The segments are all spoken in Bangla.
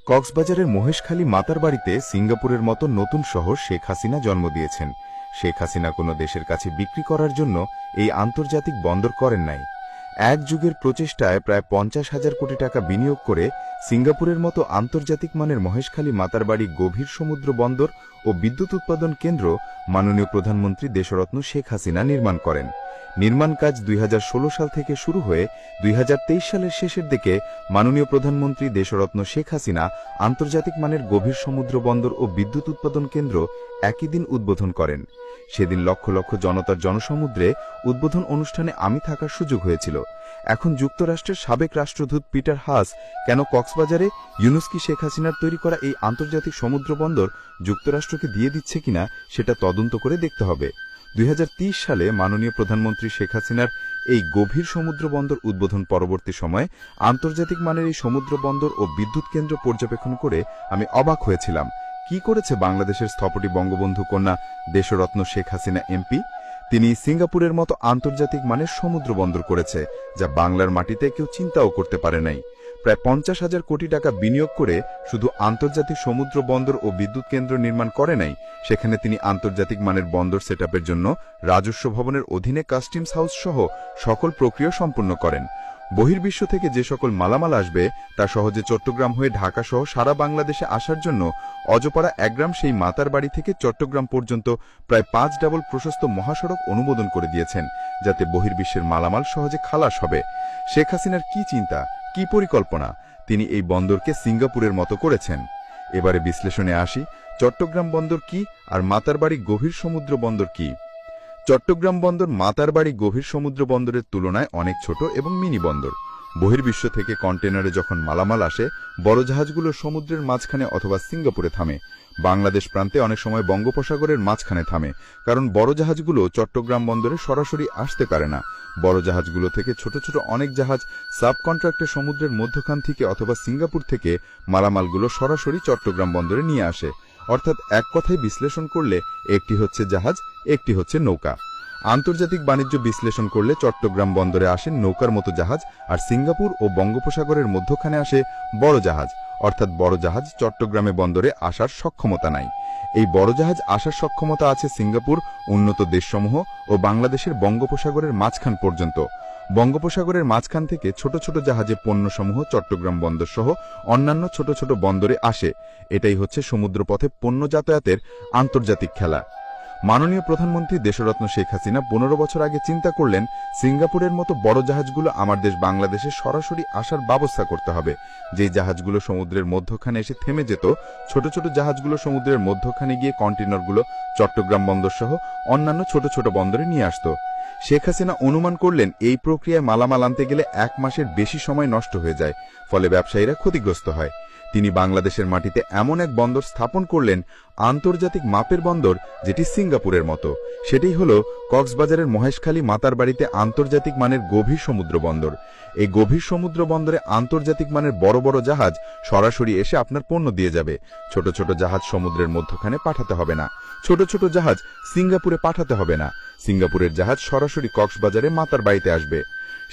কক্সবাজারের মহেশখালী মাতার বাড়িতে সিঙ্গাপুরের মতো নতুন শহর শেখ হাসিনা জন্ম দিয়েছেন। শেখ হাসিনা কোনো দেশের কাছে বিক্রি করার জন্য এই আন্তর্জাতিক বন্দর করেন নাই। এক যুগের প্রচেষ্টায় প্রায় 50,000 কোটি টাকা বিনিয়োগ করে সিঙ্গাপুরের মতো আন্তর্জাতিক মানের মহেশখালী মাতার বাড়ি গভীর সমুদ্র বন্দর ও বিদ্যুৎ উৎপাদন কেন্দ্র মাননীয় প্রধানমন্ত্রী দেশরত্ন শেখ হাসিনা নির্মাণ করেন। নির্মাণ কাজ 2016 সাল থেকে শুরু হয়ে 2023 সালের শেষের দিকে মাননীয় প্রধানমন্ত্রী দেশরত্ন শেখ হাসিনা আন্তর্জাতিক মানের গভীর সমুদ্র বন্দর ও বিদ্যুৎ উৎপাদন কেন্দ্র একই দিন উদ্বোধন করেন। সেদিন লক্ষ লক্ষ জনতার জনসমুদ্রে উদ্বোধন অনুষ্ঠানে আমি থাকার সুযোগ হয়েছিল। এখন যুক্তরাষ্ট্রের সাবেক রাষ্ট্রদূত পিটার হাস কেন কক্সবাজারে ইউনুসকি শেখ হাসিনার তৈরি করা এই আন্তর্জাতিক সমুদ্র বন্দর যুক্তরাষ্ট্রকে দিয়ে দিচ্ছে কিনা সেটা তদন্ত করে দেখতে হবে। 2030 সালে মাননীয় প্রধানমন্ত্রী শেখ হাসিনার এই গভীর সমুদ্র বন্দর উদ্বোধন পরবর্তী সময়ে আন্তর্জাতিক মানের এই সমুদ্র বন্দর ও বিদ্যুৎ কেন্দ্র পর্যবেক্ষণ করে আমি অবাক হয়েছিলাম। কি করেছে বাংলাদেশের স্থপতি বঙ্গবন্ধু কন্যা দেশরত্ন শেখ হাসিনা এমপি? তিনি সিঙ্গাপুরের মতো আন্তর্জাতিক মানের সমুদ্র বন্দর করেছে, যা বাংলার মাটিতে কেউ চিন্তাও করতে পারে নাই। প্রায় 50,000 কোটি টাকা বিনিয়োগ করে শুধু আন্তর্জাতিক সমুদ্র বন্দর ও বিদ্যুৎ কেন্দ্র নির্মাণ করে নাই, সেখানে তিনি আন্তর্জাতিক মানের বন্দর সেটআপের জন্য রাজস্ব ভবনের অধীনে কাস্টমস হাউস সহ সকল প্রক্রিয়া সম্পন্ন করেন। বহির্বিশ্ব থেকে যে সকল মালামাল আসবে তা সহজে চট্টগ্রাম হয়ে ঢাকা সহ সারা বাংলাদেশে আসার জন্য অজপাড়া একগ্রাম সেই মাতার বাড়ি থেকে চট্টগ্রাম পর্যন্ত প্রায় 5 ডাবল প্রশস্ত মহাসড়ক অনুমোদন করে দিয়েছেন, যাতে বহির্বিশ্বের মালামাল সহজে খালাস হবে। শেখ হাসিনার কি চিন্তা, কি পরিকল্পনা! তিনি এই বন্দরকে সিঙ্গাপুরের মতো করেছেন। এবারে বিশ্লেষণে আসি, চট্টগ্রাম বন্দর কি আর মাতারবাড়ি গভীর সমুদ্র বন্দর কি? চট্টগ্রাম বন্দর মাতারবাড়ি গভীর সমুদ্র বন্দরের তুলনায় অনেক ছোট এবং মিনি বন্দর। বহির্বিশ্ব থেকে কন্টেনারে যখন মালামাল আসে, বড় জাহাজগুলো সমুদ্রের মাঝখানে অথবা সিঙ্গাপুরে থামে। বাংলাদেশ প্রান্তে অনেক সময় বঙ্গোপসাগরের মাঝখানে থামে, কারণ বড় জাহাজগুলো চট্টগ্রাম বন্দরে সরাসরি আসতে পারে না। বড় জাহাজগুলো থেকে ছোট ছোট অনেক জাহাজ সাবকন্ট্রাক্টে সমুদ্রের মধ্যখান থেকে অথবা সিঙ্গাপুর থেকে মালামালগুলো সরাসরি চট্টগ্রাম বন্দরে নিয়ে আসে। অর্থাৎ এক কথায় বিশ্লেষণ করলে একটি হচ্ছে জাহাজ, একটি হচ্ছে নৌকা। আন্তর্জাতিক বাণিজ্য বিশ্লেষণ করলে চট্টগ্রাম বন্দরে আসে নৌকার মতো জাহাজ, আর সিঙ্গাপুর ও বঙ্গোপসাগরের মধ্যখানে আসে বড় জাহাজ। অর্থাৎ বড় জাহাজ চট্টগ্রামে বন্দরে আসার সক্ষমতা নাই। এই বড় জাহাজ আসার সক্ষমতা আছে সিঙ্গাপুর, উন্নত দেশসমূহ ও বাংলাদেশের বঙ্গোপসাগরের মাঝখান পর্যন্ত। বঙ্গোপসাগরের মাঝখান থেকে ছোট ছোট জাহাজে পণ্যসমূহ চট্টগ্রাম বন্দর সহ অন্যান্য ছোট ছোট বন্দরে আসে। এটাই হচ্ছে সমুদ্রপথে পণ্য যাতায়াতের আন্তর্জাতিক খেলা। মাননীয় প্রধানমন্ত্রী দেশরত্ন শেখ হাসিনা 15 বছর আগে চিন্তা করলেন, সিঙ্গাপুরের মতো বড় জাহাজগুলো আমার দেশ বাংলাদেশে সরাসরি আসার ব্যবস্থা করতে হবে। যেই জাহাজগুলো সমুদ্রের মধ্যখানে এসে থেমে যেত, ছোট ছোট জাহাজগুলো সমুদ্রের মধ্যখানে গিয়ে কন্টেইনারগুলো চট্টগ্রাম বন্দর সহ অন্যান্য ছোট ছোট বন্দরে নিয়ে আসত। শেখ হাসিনা অনুমান করলেন এই প্রক্রিয়ায় মালামাল আনতে গেলে 1 মাসের বেশি সময় নষ্ট হয়ে যায়, ফলে ব্যবসায়ীরা ক্ষতিগ্রস্ত হয়। তিনি বাংলাদেশের মাটিতে এমন এক বন্দর স্থাপন করলেন, আন্তর্জাতিক মাপের বন্দর, যেটি সিঙ্গাপুরের মতো। সেটাই হল কক্সবাজারের মহেশখালী মাতার বাড়িতে আন্তর্জাতিক মানের গভীর সমুদ্র বন্দর। এই গভীর সমুদ্র বন্দরে আন্তর্জাতিক মানের বড় বড় জাহাজ সরাসরি এসে আপনার পণ্য দিয়ে যাবে। ছোট ছোট জাহাজ সমুদ্রের মধ্যখানে পাঠাতে হবে না, ছোট ছোট জাহাজ সিঙ্গাপুরে পাঠাতে হবে না। সিঙ্গাপুরের জাহাজ সরাসরি কক্সবাজারে মাতার বাড়িতে আসবে।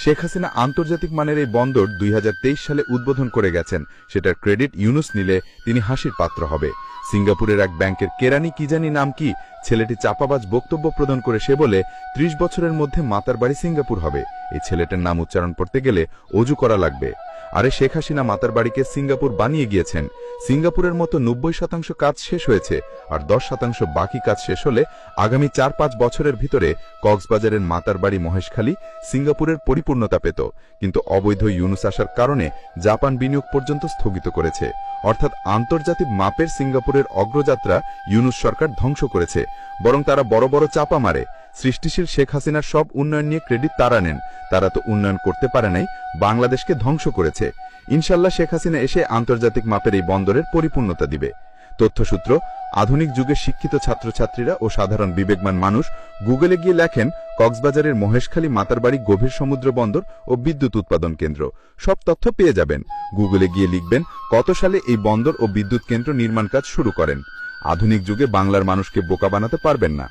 শেখ হাসিনা আন্তর্জাতিক মানের এই বন্দর 2023 সালে উদ্বোধন করে গেছেন। সেটার ক্রেডিট ইউনুস নিলে তিনি হাসির পাত্র হবে। সিঙ্গাপুরের এক ব্যাংকের কেরানি কি জানি নাম কি, ছেলেটি চাপাবাজ বক্তব্য প্রদান করে সে বলে 30 বছরের মধ্যে মাতার বাড়ি সিঙ্গাপুর হবে। এই ছেলেটার নাম উচ্চারণ করতে গেলে অজু করা লাগবে। আরে শেখ হাসিনা মাতার বাড়িকে সিঙ্গাপুর বানিয়ে গিয়েছেন। সিঙ্গাপুরের মতো 90% কাজ শেষ হয়েছে, আর 10% বাকি কাজ শেষ হলে আগামী 4-5 বছরের ভিতরে কক্সবাজারের মাতার বাড়ি মহেশখালী সিঙ্গাপুরের পরিপূর্ণতা পেত। কিন্তু অবৈধ ইউনুস আসার কারণে জাপান বিনিয়োগ পর্যন্ত স্থগিত করেছে। অর্থাৎ আন্তর্জাতিক মাপের সিঙ্গাপুরের অগ্রযাত্রা ইউনুস সরকার ধ্বংস করেছে। বরং তারা বড় বড় চাপা মারে। সৃষ্টিশীল শেখ হাসিনার সব উন্নয়ন নিয়ে ক্রেডিট তারা নেন। তারা তো উন্নয়ন করতে পারে নাই, বাংলাদেশকে ধ্বংস করেছে। ইনশাল্লাহ শেখ হাসিনা এসে আন্তর্জাতিক মাপের এই বন্দরের পরিপূর্ণতা দিবে। তথ্যসূত্র: আধুনিক যুগের শিক্ষিত ছাত্রছাত্রীরা ও সাধারণ বিবেকমান মানুষ গুগলে গিয়ে লেখেন কক্সবাজারের মহেশখালী মাতার বাড়ি গভীর সমুদ্র বন্দর ও বিদ্যুৎ উৎপাদন কেন্দ্র। সব তথ্য পেয়ে যাবেন। গুগলে গিয়ে লিখবেন কত সালে এই বন্দর ও বিদ্যুৎ কেন্দ্র নির্মাণ কাজ শুরু করেন। আধুনিক যুগে বাংলার মানুষকে বোকা বানাতে পারবেন না।